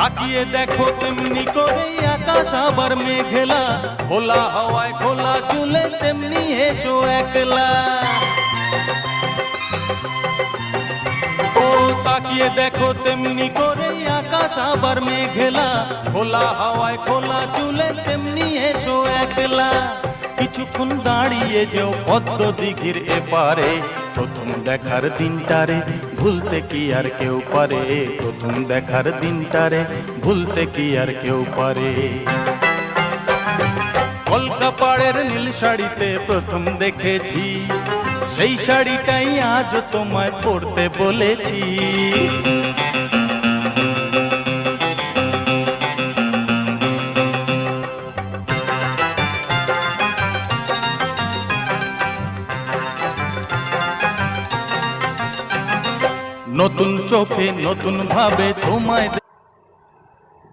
তাকিয়ে দেখো তেমনি করে আকাশ আবার মেঘলা, খোলা হাওয়ায় খোলা চুলে তেমনি এসো একলা। ও তাকিয়ে দেখো তেমনি করে আকাশ আবার মেঘলা, খোলা হাওয়ায় খোলা চুলে তেমনি এসো একলা। কিছুক্ষণ দাঁড়িয়ে যেও পদ্ম দিঘির এপারে, প্রথম দেখার দিনটারে ভুলতে কি আর কেউ পারে, প্রথম দেখার দিনটারে ভুলতে কি আর কেউ পারে। কলকা পাড়ের নীল শাড়িতে প্রথম দেখেছি, সেই শাড়িটাই আজ তোমায় পরতে বলেছি। নতুন চোখে নতুন ভাবে তোমায়